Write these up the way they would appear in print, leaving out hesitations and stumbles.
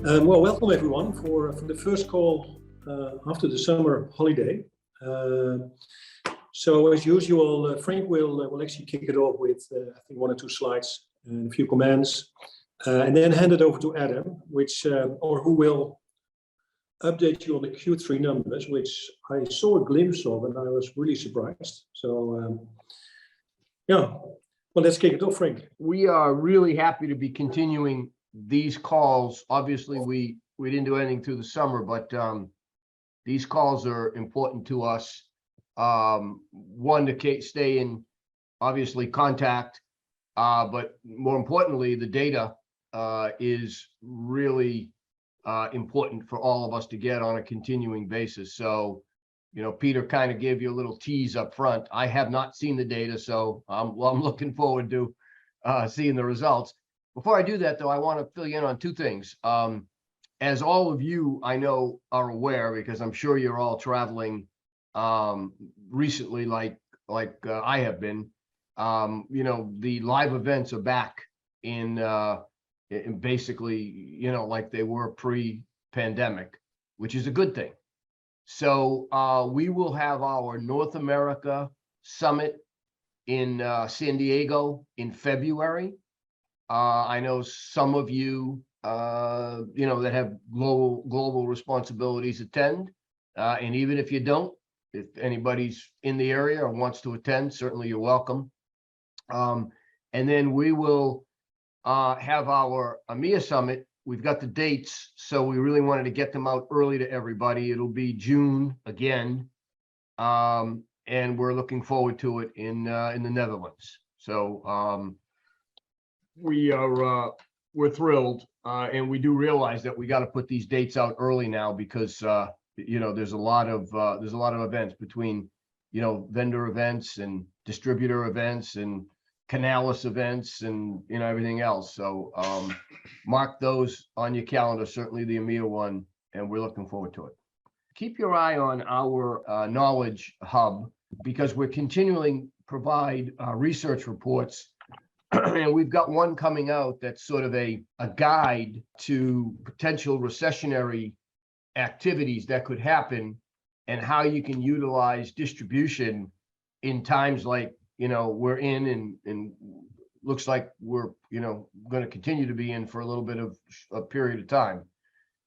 Well, welcome everyone for the first call after the summer holiday. So as usual, Frank will actually kick it off with I think 1 or 2 slides and a few comments, and then hand it over to Adam, who will update you on the Q3 numbers, which I saw a glimpse of and I was really surprised. So yeah, well, let's kick it off, Frank. We are really happy to be continuing these calls. Obviously, we didn't do anything through the summer, but these calls are important to us. One, to stay in, obviously, contact, but more importantly, the data is really important for all of us to get on a continuing basis. So, you know, Peter kind of gave you a little tease up front. I have not seen the data, so I'm looking forward to seeing the results. Before I do that, though, I want to fill you in on 2 things. As all of you, I know, are aware, because I'm sure you're all traveling recently, like I have been. You know, the live events are back in basically, you know, like they were pre-pandemic, which is a good thing. So we will have our North America Summit in San Diego in February. I know some of you, you know, that have global responsibilities attend, and even if you don't, if anybody's in the area or wants to attend, certainly you're welcome. And then we will have our EMEA Summit. We've got the dates, so we really wanted to get them out early to everybody. It'll be June again, and we're looking forward to it in the Netherlands. So we're thrilled, and we do realize that we got to put these dates out early now because you know, there's a lot of events between, you know, vendor events and distributor events and Canalys events and, you know, everything else. So mark those on your calendar, certainly the EMEA one, and we're looking forward to it. Keep your eye on our knowledge hub, because we're continuing provide research reports. And we've got one coming out that's sort of a guide to potential recessionary activities that could happen and how you can utilize distribution in times like, you know, we're in and looks like we're, you know, going to continue to be in for a little bit of a period of time.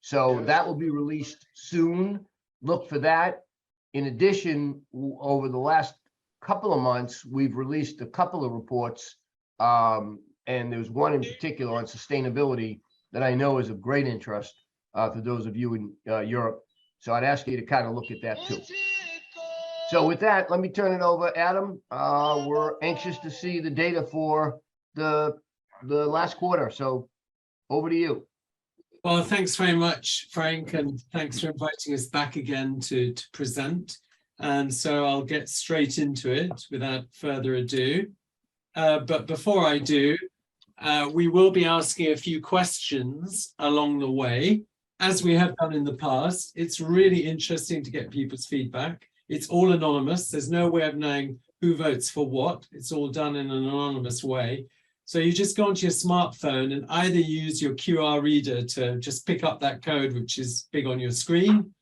So that will be released soon. Look for that. In addition, over the last couple of months, we've released a couple of reports. And there's one in particular on sustainability that I know is of great interest for those of you in Europe. So I'd ask you to kind of look at that too. So with that, let me turn it over, Adam. We're anxious to see the data for the last quarter. So over to you. Well, thanks very much, Frank, and thanks for inviting us back again to present. And so I'll get straight into it without further ado. But before I do, we will be asking a few questions along the way, as we have done in the past. It's really interesting to get people's feedback. It's all anonymous. There's no way of knowing who votes for what. It's all done in an anonymous way. So you just go onto your smartphone and either use your QR reader to just pick up that code, which is big on your screen,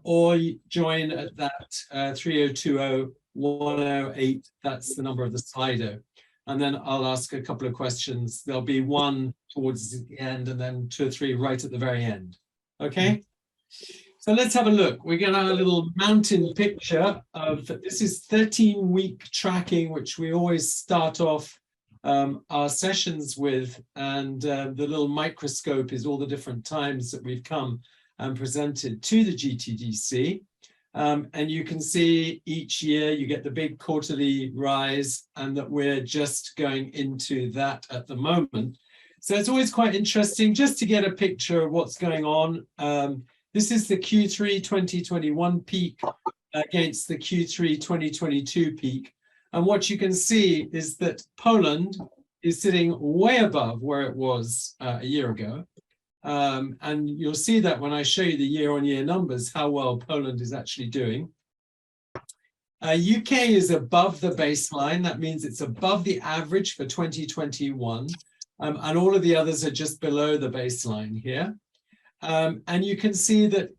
or you join at that 3020-108. That's the number of the Slido. And then I'll ask a couple of questions. There'll be one towards the end and then 2 or 3 right at the very end. Okay? So let's have a look. We're going to have a little mountain picture of, this is 13-week tracking, which we always start off our sessions with. And the little microscope is all the different times that we've come and presented to the GTDC. And you can see each year you get the big quarterly rise, and that we're just going into that at the moment. So it's always quite interesting just to get a picture of what's going on. This is the Q3 2021 peak against the Q3 2022 peak. And what you can see is that Poland is sitting way above where it was a year ago. And you'll see that when I show you the year-on-year numbers, how well Poland is actually doing. UK is above the baseline. That means it's above the average for 2021. and all of the others are just below the baseline here. And you can see that,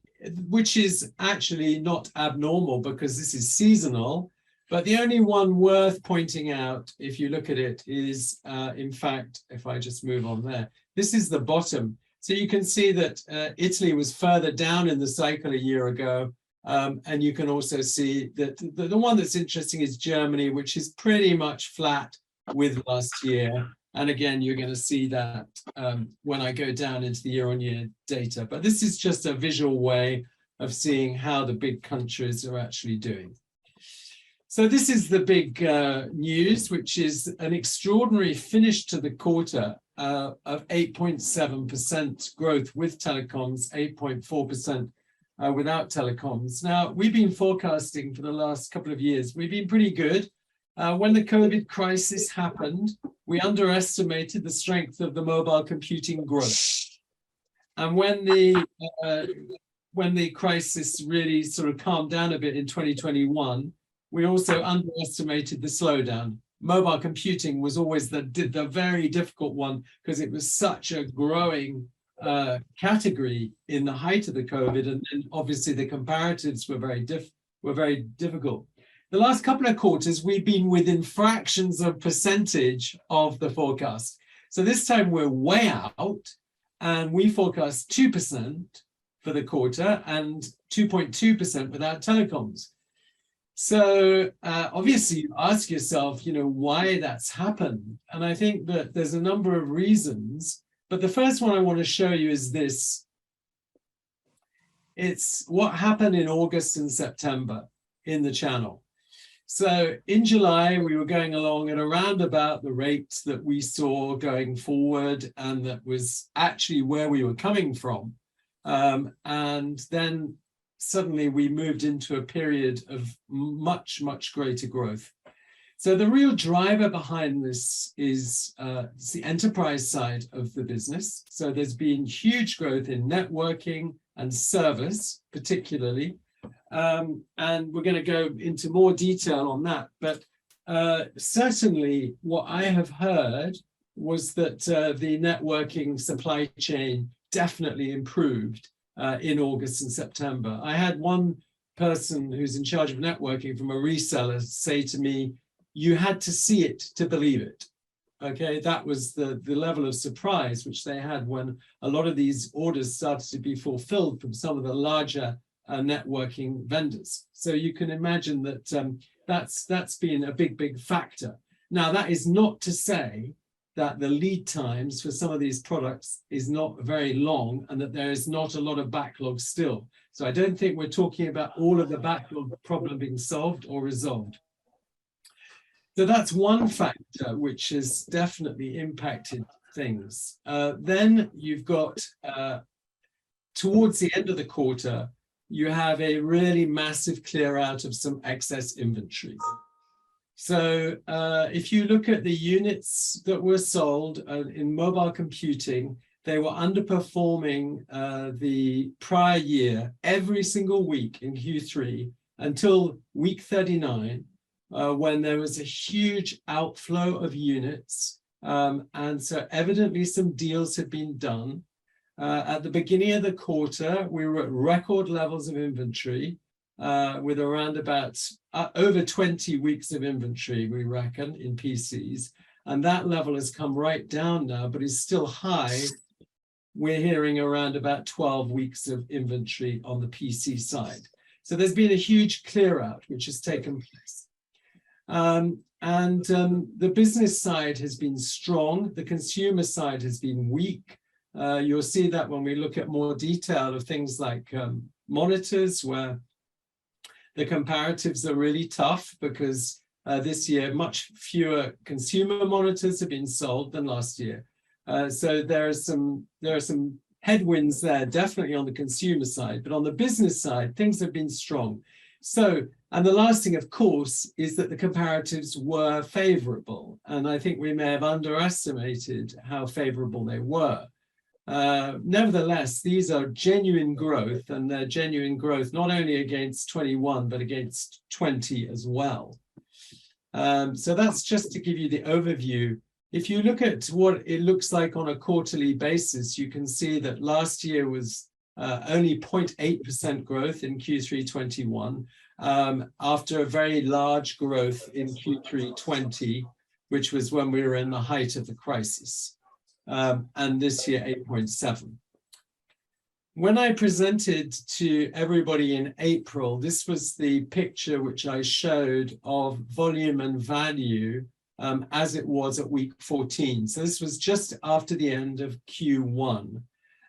which is actually not abnormal because this is seasonal, but the only one worth pointing out, if you look at it, is in fact, if I just move on there, this is the bottom. So you can see that Italy was further down in the cycle a year ago. And you can also see that the one that's interesting is Germany, which is pretty much flat with last year. And again, you're going to see that when I go down into the year-on-year data. But this is just a visual way of seeing how the big countries are actually doing. So this is the big news, which is an extraordinary finish to the quarter of 8.7% growth with telecoms, 8.4% without telecoms. Now, we've been forecasting for the last couple of years. We've been pretty good. When the COVID crisis happened, we underestimated the strength of the mobile computing growth. And when the crisis really sort of calmed down a bit in 2021, we also underestimated the slowdown. Mobile computing was always the very difficult one because it was such a growing category in the height of the COVID, and then obviously the comparatives were very difficult. The last couple of quarters, we've been within fractions of percentage of the forecast. So this time we're way out, and we forecast 2% for the quarter and 2.2% without telecoms. So obviously you ask yourself, why that's happened. And I think that there's a number of reasons, but the first one I want to show you is this. It's what happened in August and September in the channel. So in July, we were going along at around about the rate that we saw going forward, and that was actually where we were coming from. And then suddenly we moved into a period of much, much greater growth. So the real driver behind this is the enterprise side of the business. So there's been huge growth in networking and service, particularly. And we're going to go into more detail on that. But certainly what I have heard was that the networking supply chain definitely improved in August and September. I had one person who's in charge of networking from a reseller say to me, you had to see it to believe it. Okay, that was the level of surprise which they had when a lot of these orders started to be fulfilled from some of the larger networking vendors. So you can imagine that that's been a big factor. Now, that is not to say that the lead times for some of these products is not very long and that there is not a lot of backlog still. So I don't think we're talking about all of the backlog problem being solved or resolved. So that's one factor which has definitely impacted things. Then you've got, towards the end of the quarter, you have a really massive clear out of some excess inventory. So if you look at the units that were sold in mobile computing, they were underperforming the prior year every single week in Q3 until week 39, when there was a huge outflow of units. And so evidently some deals had been done. At the beginning of the quarter, we were at record levels of inventory with around about over 20 weeks of inventory, we reckon, in PCs. And that level has come right down now, but is still high. We're hearing around about 12 weeks of inventory on the PC side. So there's been a huge clear out which has taken place. The business side has been strong. The consumer side has been weak. You'll see that when we look at more detail of things like monitors, where the comparatives are really tough because this year much fewer consumer monitors have been sold than last year. So there are some headwinds there, definitely on the consumer side, but on the business side, things have been strong. So, and the last thing, of course, is that the comparatives were favorable. And I think we may have underestimated how favorable they were. Nevertheless, these are genuine growth, and they're genuine growth not only against 21, but against 20 as well. So that's just to give you the overview if you look at what it looks like on a quarterly basis, you can see that last year was only 0.8% growth in Q3 21, after a very large growth in Q3 20, which was when we were in the height of the crisis. And this year, 8.7. When I presented to everybody in April, this was the picture which I showed of volume and value as it was at week 14. So this was just after the end of Q1.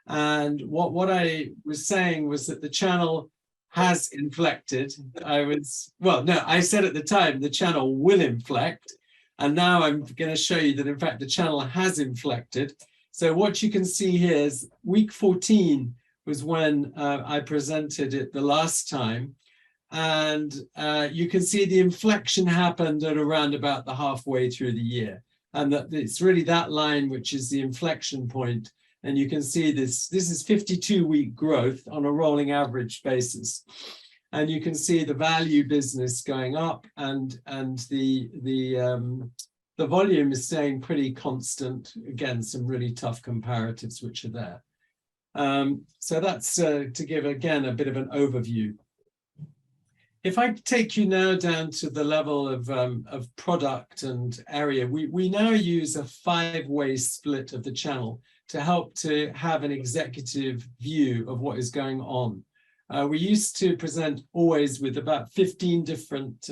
And what I was saying was that the channel has inflected. I said at the time, the channel will inflect. And now I'm going to show you that, in fact, the channel has inflected. So what you can see here is week 14 was when I presented it the last time. And you can see the inflection happened at around about the halfway through the year. And that it's really that line which is the inflection point. And you can see this is 52-week growth on a rolling average basis. And you can see the value business going up, and the volume is staying pretty constant. Again, some really tough comparatives which are there. So that's to give, again, a bit of an overview. If I take you now down to the level of product and area, we now use a 5-way split of the channel to help to have an executive view of what is going on. We used to present always with about 15 different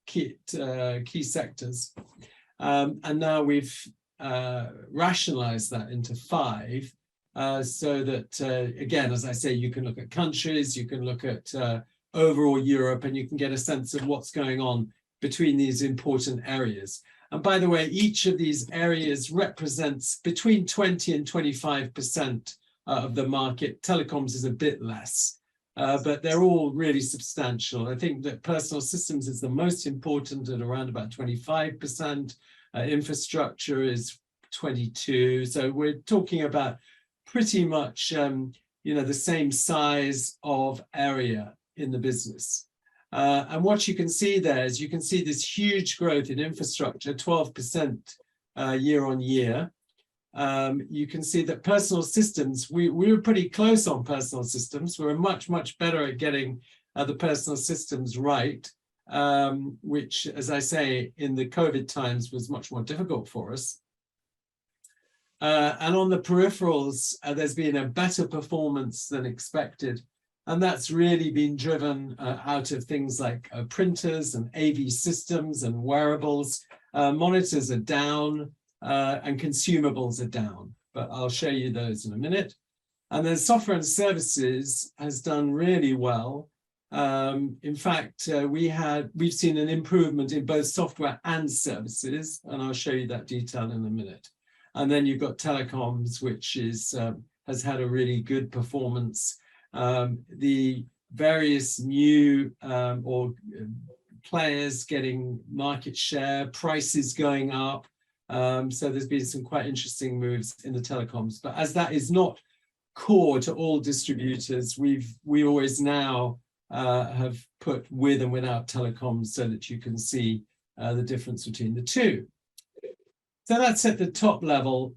key sectors. And now we've rationalized that into 5, so that, again, as I say, you can look at countries, you can look at overall Europe, and you can get a sense of what's going on between these important areas. And by the way, each of these areas represents between 20 and 25% of the market. Telecoms is a bit less, but they're all really substantial. I think that personal systems is the most important at around about 25%. Infrastructure is 22%. So we're talking about pretty much, the same size of area in the business. And what you can see there is you can see this huge growth in infrastructure, 12% year on year. You can see that personal systems, we were pretty close on personal systems. We're much, much better at getting the personal systems right, which, as I say, in the COVID times was much more difficult for us. And on the peripherals, there's been a better performance than expected. And that's really been driven out of things like printers and AV systems and wearables. Monitors are down and consumables are down, but I'll show you those in a minute. And then software and services has done really well. In fact, we've seen an improvement in both software and services, and I'll show you that detail in a minute. And then you've got telecoms, which has had a really good performance. The various new players getting market share, prices going up. So there's been some quite interesting moves in the telecoms. But as that is not core to all distributors, we always now have put with and without telecoms so that you can see the difference between the two. So that's at the top level.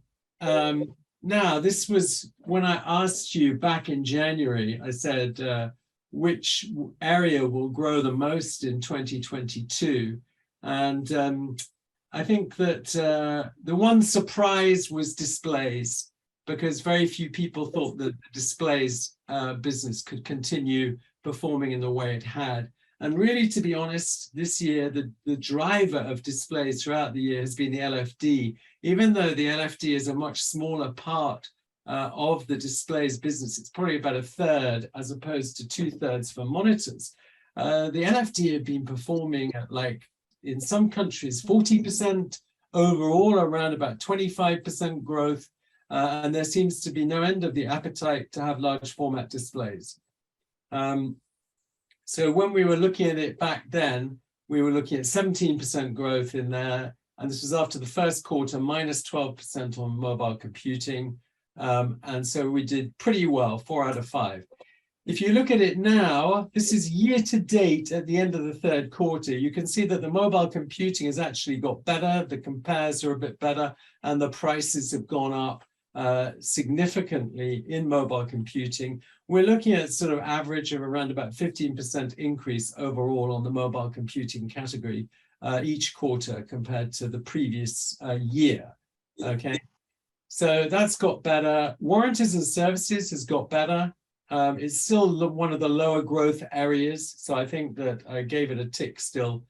Now, this was when I asked you back in January, I said, which area will grow the most in 2022? And I think that the one surprise was displays, because very few people thought that the displays business could continue performing in the way it had. And really, to be honest, this year, the driver of displays throughout the year has been the LFD. Even though the LFD is a much smaller part of the displays business, it's probably about 1/3 as opposed to 2/3 for monitors. The LFD have been performing at, like, in some countries, 40%, overall around about 25% growth. And there seems to be no end of the appetite to have large format displays. So when we were looking at it back then, we were looking at 17% growth in there. And this was after the first quarter, minus 12% on mobile computing. And so we did pretty well, 4 out of 5. If you look at it now, this is year to date at the end of the third quarter. You can see that the mobile computing has actually got better, the compares are a bit better, and the prices have gone up significantly in mobile computing. We're looking at sort of average of around about 15% increase overall on the mobile computing category each quarter compared to the previous year. Okay, so that's got better. Warranties and services has got better. It's still one of the lower growth areas, so I think that I gave it a tick still.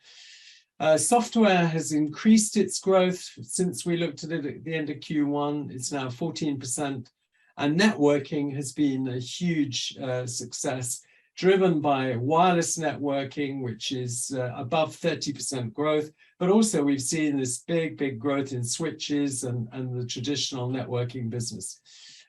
Software has increased its growth since we looked at it at the end of Q1. It's now 14%. And networking has been a huge success, driven by wireless networking, which is above 30% growth. But also we've seen this big growth in switches and the traditional networking business.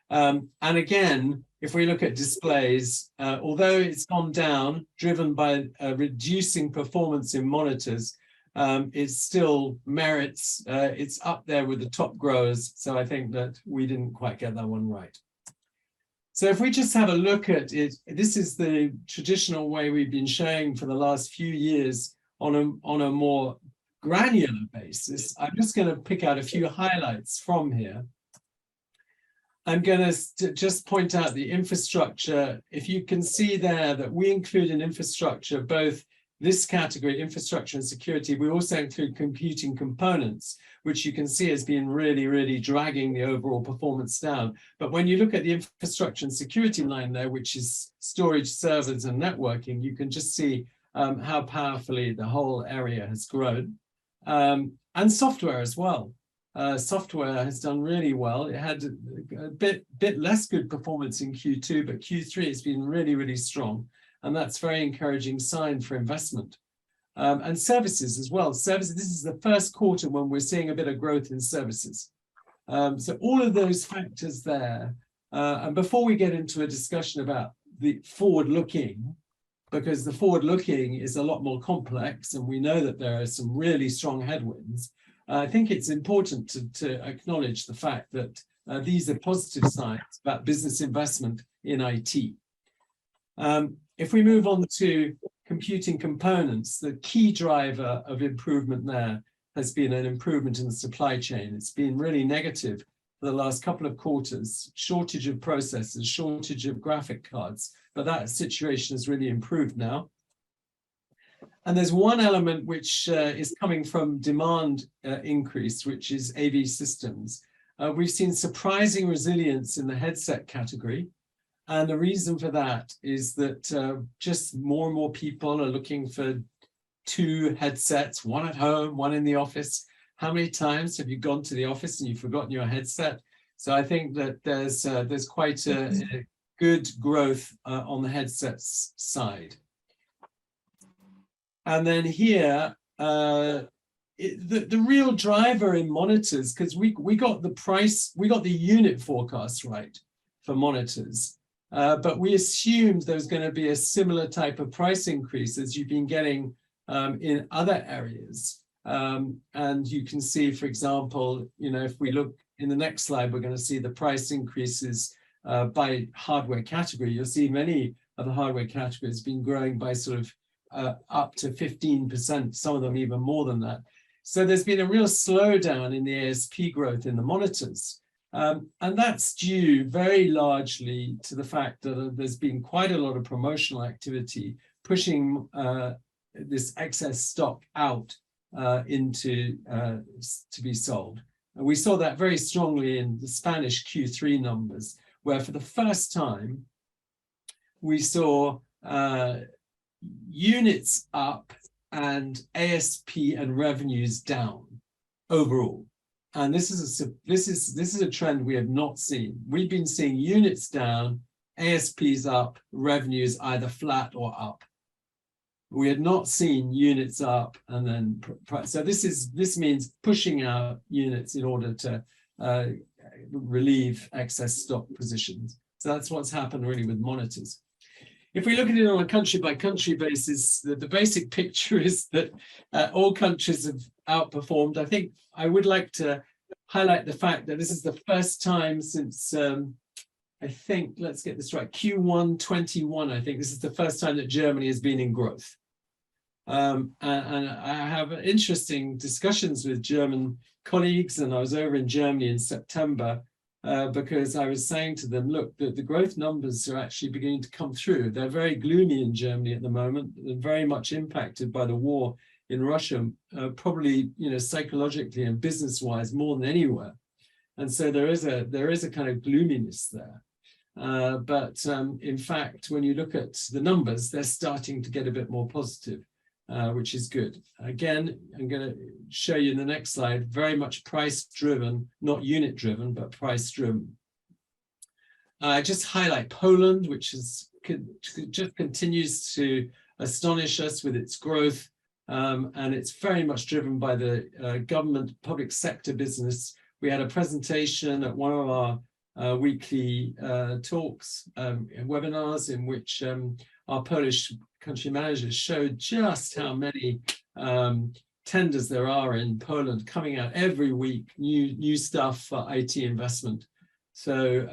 And again, if we look at displays, although it's gone down, driven by reducing performance in monitors, it still merits, it's up there with the top growers. So I think that we didn't quite get that one right. So if we just have a look at it, this is the traditional way we've been showing for the last few years on a more granular basis. I'm just going to pick out a few highlights from here. I'm going to just point out the infrastructure. If you can see there that we include in infrastructure both this category, infrastructure and security, we also include computing components, which you can see has been really dragging the overall performance down. But when you look at the infrastructure and security line there, which is storage, servers, and networking, you can just see how powerfully the whole area has grown. And software as well. Software has done really well. It had a bit less good performance in Q2, but Q3 has been really strong. And that's a very encouraging sign for investment. And services as well. Services, this is the first quarter when we're seeing a bit of growth in services. So all of those factors there. And before we get into a discussion about the forward-looking, because the forward-looking is a lot more complex, and we know that there are some really strong headwinds, I think it's important to acknowledge the fact that these are positive signs about business investment in IT. If we move on to computing components, the key driver of improvement there has been an improvement in the supply chain. It's been really negative for the last couple of quarters, shortage of processors, shortage of graphic cards, but that situation has really improved now. And there's one element which is coming from demand increase, which is AV systems. We've seen surprising resilience in the headset category. And the reason for that is that just more and more people are looking for two headsets, one at home, one in the office. How many times have you gone to the office and you've forgotten your headset? So I think that there's quite a good growth on the headsets side. And then here, the real driver in monitors, because we got the unit forecast right for monitors. But we assumed there was going to be a similar type of price increase as you've been getting in other areas. And you can see, for example, if we look in the next slide, we're going to see the price increases by hardware category. You'll see many of the hardware categories been growing by sort of up to 15%, some of them even more than that. So there's been a real slowdown in the ASP growth in the monitors. And that's due very largely to the fact that there's been quite a lot of promotional activity pushing this excess stock out to be sold. And we saw that very strongly in the Spanish Q3 numbers, where for the first time we saw units up and ASP and revenues down overall. And this is a trend we have not seen. We've been seeing units down, ASPs up, revenues either flat or up. We had not seen units up and then price. So this means pushing out units in order to relieve excess stock positions. So that's what's happened really with monitors. If we look at it on a country-by-country basis, the basic picture is that all countries have outperformed. I think I would like to highlight the fact that this is the first time since I think, let's get this right, Q1 21, I think this is the first time that Germany has been in growth. And I have interesting discussions with German colleagues, and I was over in Germany in September because I was saying to them, look, the growth numbers are actually beginning to come through. They're very gloomy in Germany at the moment. They're very much impacted by the war in Russia, probably, you know, psychologically and business-wise more than anywhere. And so there is a kind of gloominess there. But in fact, when you look at the numbers, they're starting to get a bit more positive, which is good. Again, I'm going to show you in the next slide, very much price-driven, not unit-driven, but price-driven. I just highlight Poland, which is just continues to astonish us with its growth, and it's very much driven by the government public sector business. We had a presentation at one of our weekly talks, webinars, in which our Polish country managers showed just how many tenders there are in Poland coming out every week, new stuff for IT investment. So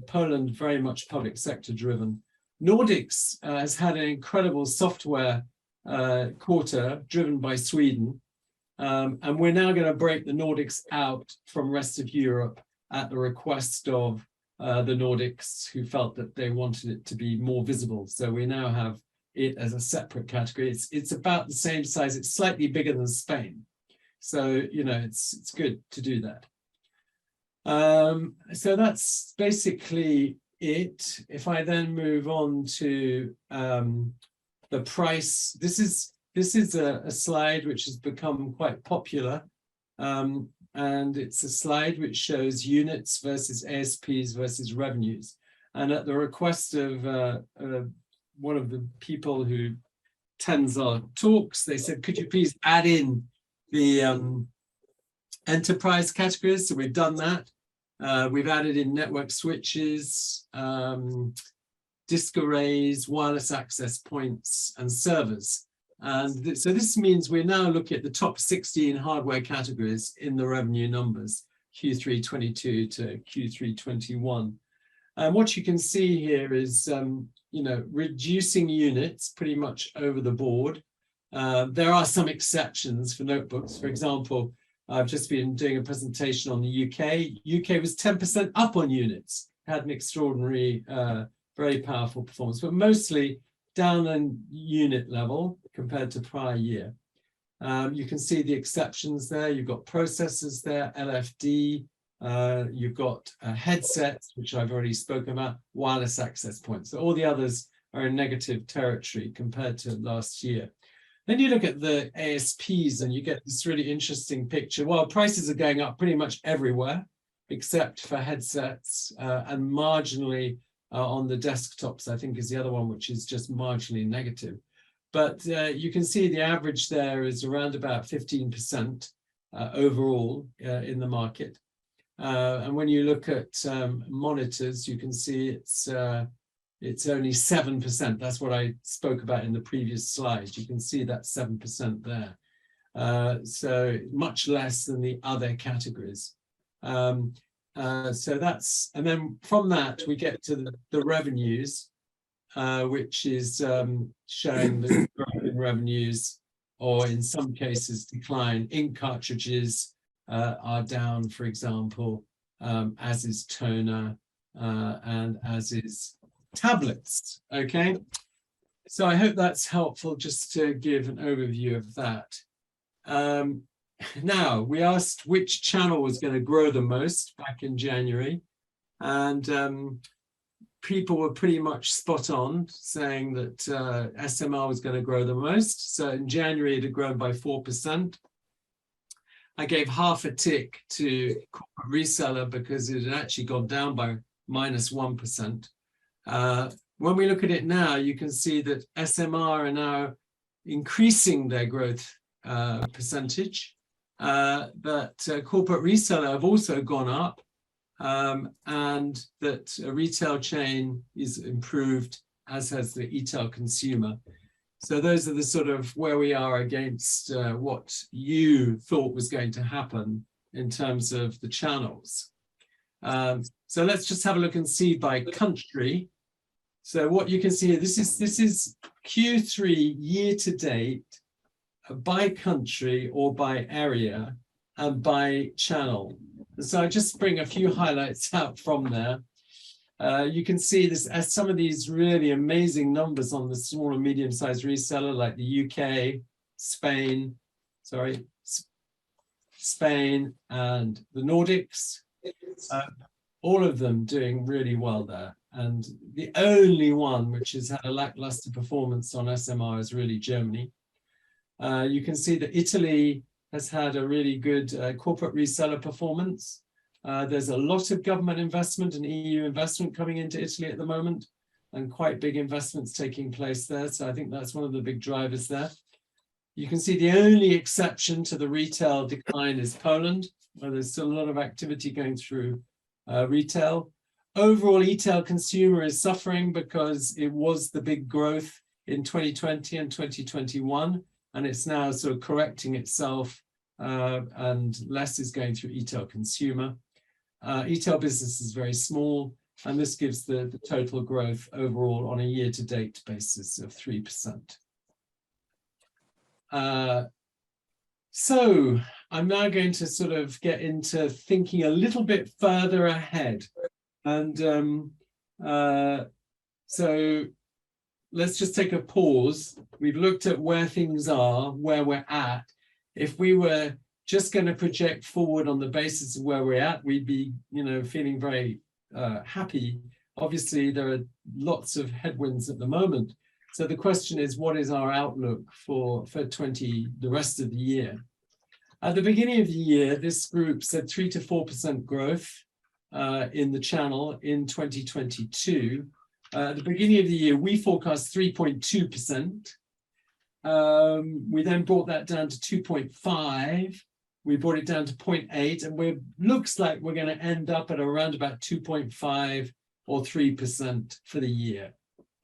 Poland very much public sector driven. Nordics has had an incredible software quarter driven by Sweden. And we're now going to break the Nordics out from rest of Europe at the request of the Nordics, who felt that they wanted it to be more visible. So we now have it as a separate category. It's about the same size. It's slightly bigger than Spain. So, you know, it's good to do that. So that's basically it. If I then move on to the price, this is a slide which has become quite popular, and it's a slide which shows units versus ASPs versus revenues. And at the request of one of the people who attends our talks, they said, could you please add in the enterprise categories? So we've done that. We've added in network switches, disk arrays, wireless access points, and servers. And so this means we're now looking at the top 16 hardware categories in the revenue numbers, Q3 22 to Q3 21. And what you can see here is, you know, reducing units pretty much over the board. There are some exceptions for notebooks. For example, I've just been doing a presentation on the UK. UK was 10% up on units, had an extraordinary, very powerful performance, but mostly down on unit level compared to prior year. You can see the exceptions there. You've got processors there, LFD, you've got headsets, which I've already spoken about, wireless access points. So all the others are in negative territory compared to last year. Then you look at the ASPs and you get this really interesting picture. Well, prices are going up pretty much everywhere, except for headsets and marginally on the desktops, I think is the other one, which is just marginally negative. But you can see the average there is around about 15% overall in the market. And when you look at monitors, you can see it's only 7%. That's what I spoke about in the previous slide. You can see that 7% there. So much less than the other categories. So that's, and then from that, we get to the revenues, which is showing the growth in revenues, or in some cases decline. Ink cartridges are down, for example, as is toner and as is tablets. Okay, so I hope that's helpful just to give an overview of that. Now, we asked which channel was going to grow the most back in January, and people were pretty much spot on, saying that SMR was going to grow the most. So in January, it had grown by 4%. I gave half a tick to corporate reseller because it had actually gone down by -1%. When we look at it now, you can see that SMR are now increasing their growth percentage, but corporate reseller have also gone up, and that a retail chain is improved, as has the e-tail consumer. So those are the sort of where we are against what you thought was going to happen in terms of the channels. So let's just have a look and see by country. So what you can see here, this is Q3 year to date by country or by area and by channel. So I just bring a few highlights out from there. You can see this as some of these really amazing numbers on the small and medium-sized reseller, like the UK, Spain and the Nordics. All of them doing really well there. And the only one which has had a lackluster performance on SMR is really Germany. You can see that Italy has had a really good corporate reseller performance. There's a lot of government investment and EU investment coming into Italy at the moment, and quite big investments taking place there. So I think that's one of the big drivers there. You can see the only exception to the retail decline is Poland, where there's still a lot of activity going through retail. Overall, e-tail consumer is suffering because it was the big growth in 2020 and 2021, and it's now sort of correcting itself, and less is going through e-tail consumer. E-tail business is very small, and this gives the total growth overall on a year-to-date basis of 3%. So I'm now going to sort of get into thinking a little bit further ahead. And so let's just take a pause. We've looked at where things are, where we're at. If we were just going to project forward on the basis of where we're at, we'd be, feeling very happy. Obviously, there are lots of headwinds at the moment. So the question is, what is our outlook for the rest of the year? At the beginning of the year, this group said 3 to 4% growth in the channel in 2022. At the beginning of the year, we forecast 3.2%. We then brought that down to 2.5. We brought it down to 0.8, and looks like we're going to end up at around about 2.5 or 3% for the year,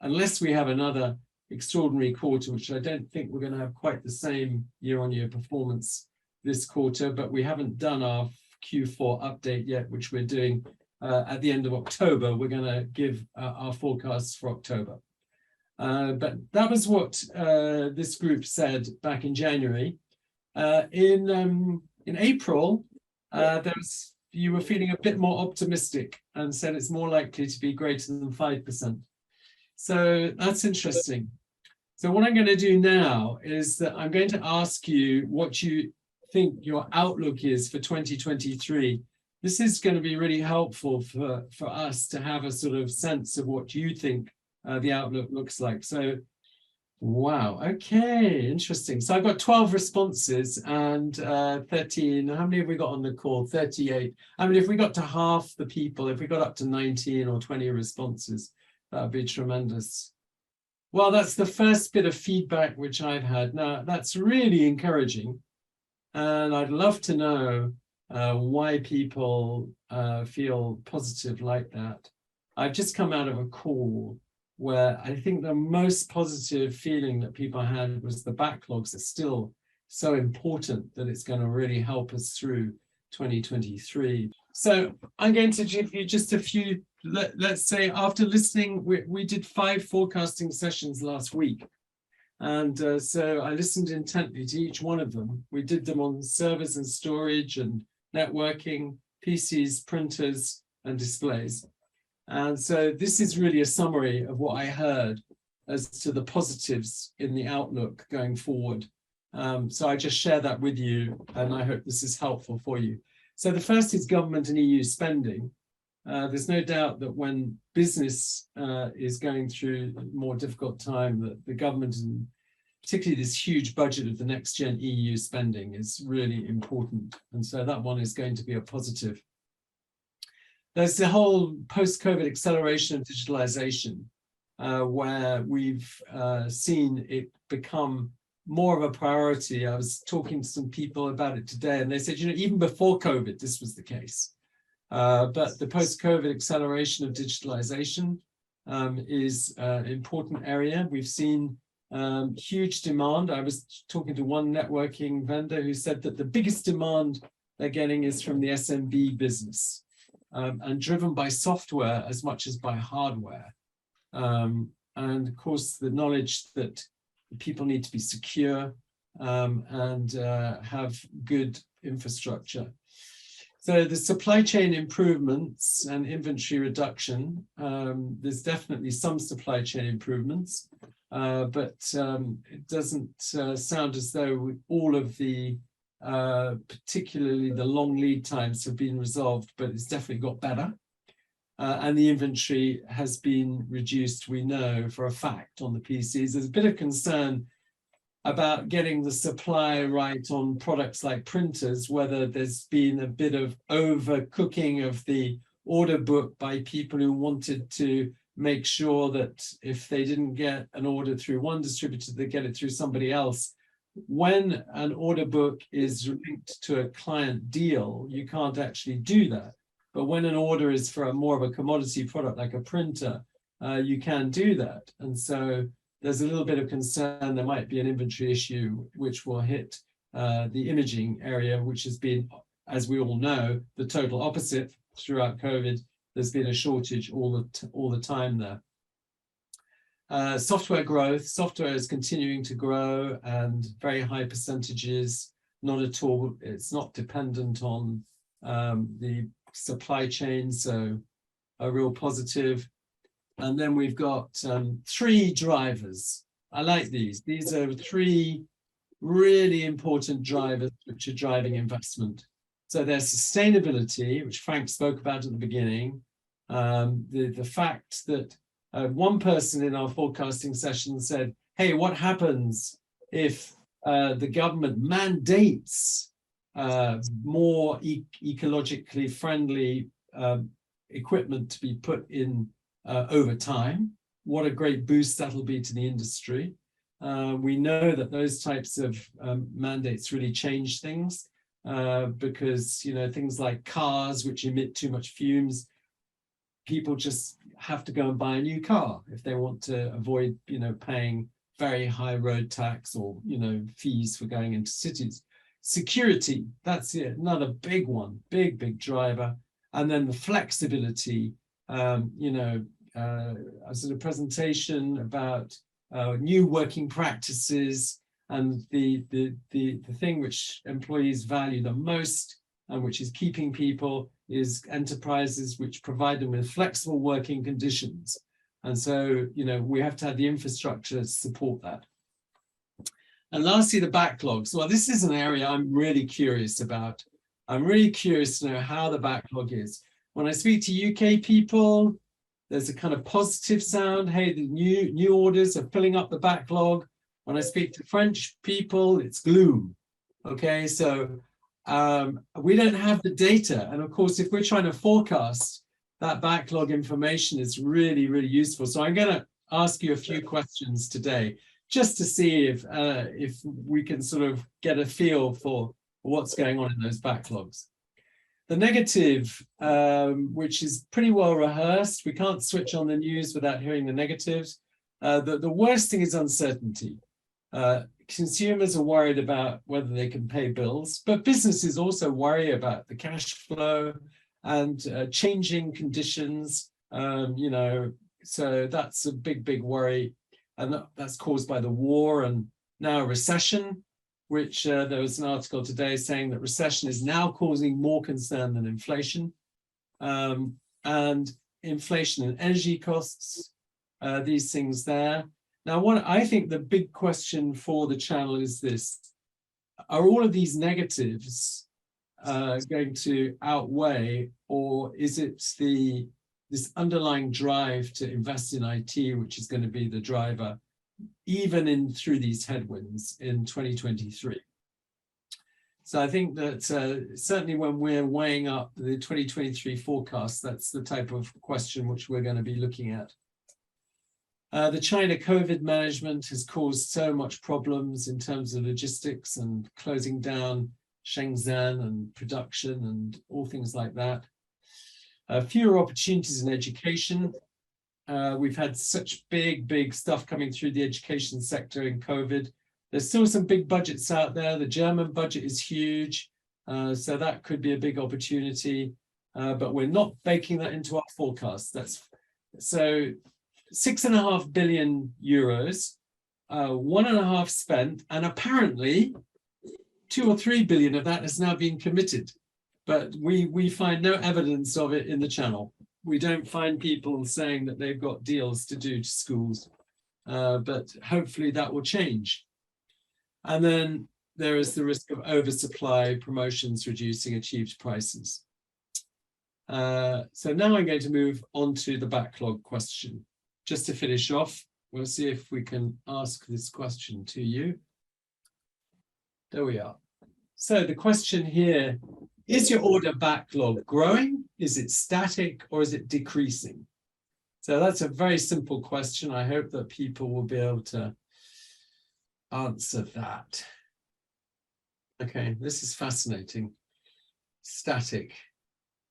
unless we have another extraordinary quarter, which I don't think we're going to have quite the same year-on-year performance this quarter, but we haven't done our Q4 update yet, which we're doing at the end of October. We're going to give our forecasts for October. But that was what this group said back in January. In April, you were feeling a bit more optimistic and said it's more likely to be greater than 5%. So that's interesting. So what I'm going to do now is that I'm going to ask you what you think your outlook is for 2023. This is going to be really helpful for us to have a sort of sense of what you think the outlook looks like. So, wow, okay, interesting. So I've got 12 responses and 13. How many have we got on the call? 38. I mean, if we got to half the people, if we got up to 19 or 20 responses, that would be tremendous. Well, that's the first bit of feedback which I've had. Now, that's really encouraging. And I'd love to know why people feel positive like that. I've just come out of a call where I think the most positive feeling that people had was the backlogs are still so important that it's going to really help us through 2023. So I'm going to give you just a few, let's say after listening, we did 5 forecasting sessions last week. And so I listened intently to each one of them. We did them on servers and storage and networking, PCs, printers, and displays. And so this is really a summary of what I heard as to the positives in the outlook going forward. So I just share that with you, and I hope this is helpful for you. So the first is government and EU spending. There's no doubt that when business is going through a more difficult time, that the government, and particularly this huge budget of the next gen EU spending, is really important. And so that one is going to be a positive. There's the whole post-COVID acceleration of digitalization, where we've seen it become more of a priority. I was talking to some people about it today, and they said, even before COVID, this was the case. But the post-COVID acceleration of digitalization is an important area. We've seen huge demand. I was talking to one networking vendor who said that the biggest demand they're getting is from the SMB business. and driven by software as much as by hardware. And of course, the knowledge that people need to be secure and have good infrastructure. So the supply chain improvements and inventory reduction, there's definitely some supply chain improvements, but it doesn't sound as though all of the, particularly the long lead times have been resolved, but it's definitely got better. And the inventory has been reduced, we know for a fact, on the PCs. There's a bit of concern about getting the supply right on products like printers, whether there's been a bit of overcooking of the order book by people who wanted to make sure that if they didn't get an order through one distributor, they get it through somebody else. When an order book is linked to a client deal, you can't actually do that. But when an order is for more of a commodity product like a printer, you can do that. And so there's a little bit of concern there might be an inventory issue which will hit the imaging area, which has been, as we all know, the total opposite throughout COVID. There's been a shortage all the time there. Software growth. Software is continuing to grow and very high percentages. Not at all. It's not dependent on the supply chain, so a real positive. And then we've got 3 drivers. I like these. These are 3 really important drivers which are driving investment. So there's sustainability, which Frank spoke about at the beginning. The fact that one person in our forecasting session said, hey, what happens if the government mandates more ecologically friendly equipment to be put in over time? What a great boost that'll be to the industry. We know that those types of mandates really change things because, you know, things like cars which emit too much fumes, people just have to go and buy a new car if they want to avoid, you know, paying very high road tax or, you know, fees for going into cities. Security, that's it, another big one, big driver. And then the flexibility, you know, I was at a presentation about new working practices, and the thing which employees value the most and which is keeping people is enterprises which provide them with flexible working conditions. And so, you know, we have to have the infrastructure to support that. And lastly, the backlogs. Well, this is an area I'm really curious about. I'm really curious to know how the backlog is. When I speak to UK people, there's a kind of positive sound. Hey, the new orders are filling up the backlog. When I speak to French people, it's gloom. Okay, so we don't have the data. And of course, if we're trying to forecast, that backlog information is really, really useful. So I'm going to ask you a few questions today, just to see if we can sort of get a feel for what's going on in those backlogs. The negative, which is pretty well rehearsed, we can't switch on the news without hearing the negatives. The worst thing is uncertainty. Consumers are worried about whether they can pay bills, but businesses also worry about the cash flow and changing conditions, you know, so that's a big worry. And that's caused by the war and now recession, which there was an article today saying that recession is now causing more concern than inflation. And inflation and energy costs, these things there. Now, I think the big question for the channel is this: are all of these negatives going to outweigh, or is it this underlying drive to invest in IT, which is going to be the driver, even through these headwinds in 2023? So I think that certainly when we're weighing up the 2023 forecast, that's the type of question which we're going to be looking at. The China COVID management has caused so much problems in terms of logistics and closing down Shenzhen and production and all things like that. Fewer opportunities in education. We've had such big stuff coming through the education sector in COVID. There's still some big budgets out there. The German budget is huge, so that could be a big opportunity. but we're not baking that into our forecast. That's so 6.5 billion euros, 1.5 spent, and apparently 2 or 3 billion of that has now been committed. But we find no evidence of it in the channel. We don't find people saying that they've got deals to do to schools, but hopefully that will change. And then there is the risk of oversupply, promotions reducing achieved prices. So now I'm going to move on to the backlog question. Just to finish off, we'll see if we can ask this question to you. There we are. So the question here, is your order backlog growing? Is it static or is it decreasing? So that's a very simple question. I hope that people will be able to answer that. Okay, this is fascinating. Static.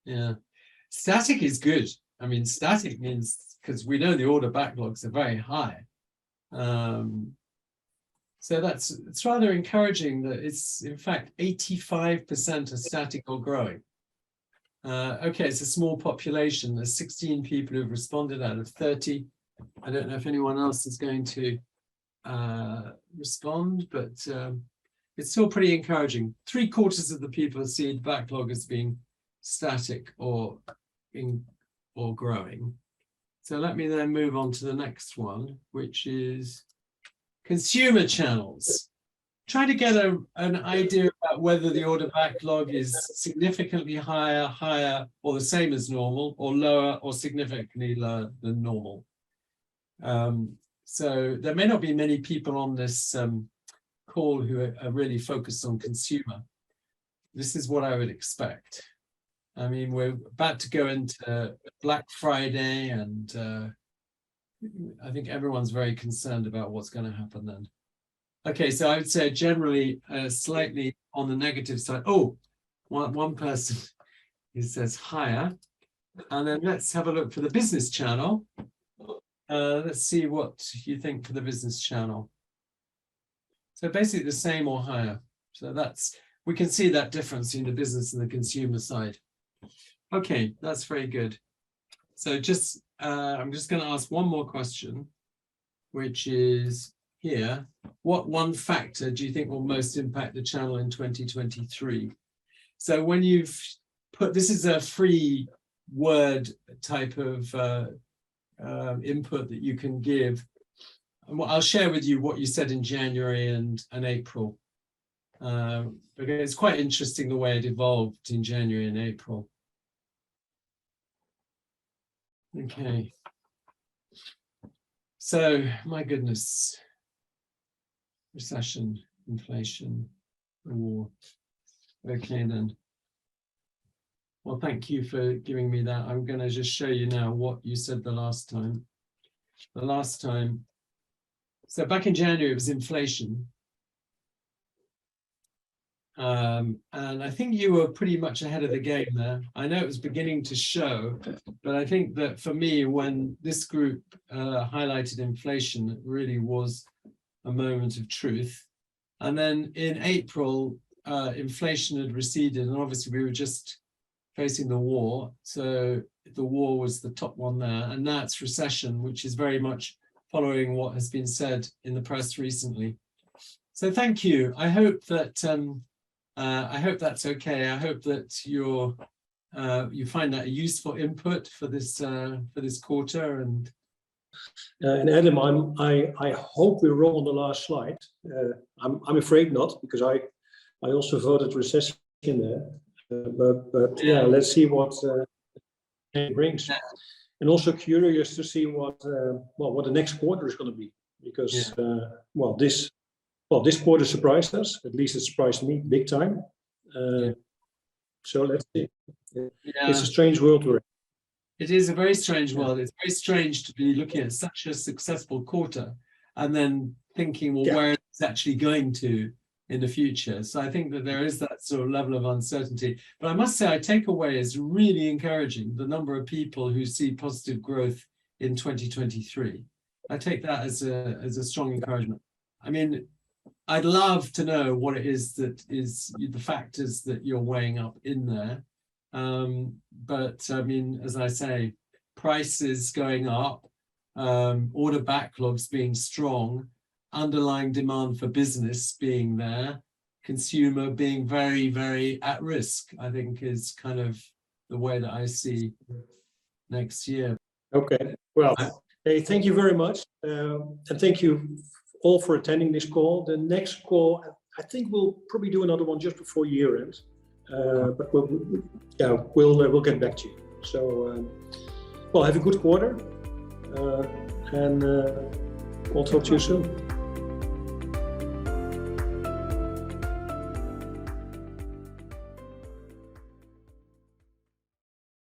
Yeah, static is good. I mean, static means, because we know the order backlogs are very high. So it's rather encouraging that it's, in fact, 85% are static or growing. Okay, it's a small population. There's 16 people who've responded out of 30. I don't know if anyone else is going to respond, but it's still pretty encouraging. 3/4 of the people see the backlog as being static or growing. So let me then move on to the next one, which is consumer channels. Try to get an idea about whether the order backlog is significantly higher, or the same as normal, or lower, or significantly lower than normal. So there may not be many people on this call who are really focused on consumer. This is what I would expect. I mean, we're about to go into Black Friday, and I think everyone's very concerned about what's going to happen then. Okay, so I would say generally slightly on the negative side. Oh, one person who says higher. And then let's have a look for the business channel. Let's see what you think for the business channel. So basically the same or higher. So we can see that difference in the business and the consumer side. Okay, that's very good. So I'm just going to ask one more question, which is here. What one factor do you think will most impact the channel in 2023? So when you've put, this is a free word type of input that you can give. And I'll share with you what you said in January and April. Because it's quite interesting the way it evolved in January and April. Okay. So, my goodness. Recession, inflation, war. Okay then. Well, thank you for giving me that. I'm going to just show you now what you said the last time. The last time. So back in January, it was inflation. And I think you were pretty much ahead of the game there. I know it was beginning to show, but I think that for me, when this group highlighted inflation, it really was a moment of truth. And then in April, inflation had receded, and obviously we were just facing the war. So the war was the top one there, and that's recession, which is very much following what has been said in the press recently. So thank you. I hope that that's okay. I hope that you find that a useful input for this quarter. And Adam, I hope we're wrong on the last slide. I'm afraid not, because I also voted recession there. But yeah, let's see what it brings. Yeah. And also curious to see what the next quarter is going to be, because this quarter surprised us. At least it surprised me big time. So let's see. Yeah. It's a strange world we're in. It is a very strange world. It's very strange to be looking at such a successful quarter and then thinking, well, where it's actually going to in the future. So I think that there is that sort of level of uncertainty. But I must say, I take away as really encouraging the number of people who see positive growth in 2023. I take that as a strong encouragement. I mean, I'd love to know what it is that is the factors that you're weighing up in there. But I mean, as I say, prices going up, order backlogs being strong, underlying demand for business being there, consumer being very, very at risk, I think is kind of the way that I see next year. Okay, well, hey, thank you very much. And thank you all for attending this call. The next call, I think we'll probably do another one just before year end. But we'll get back to you. So, well, have a good quarter. And we'll talk to you soon.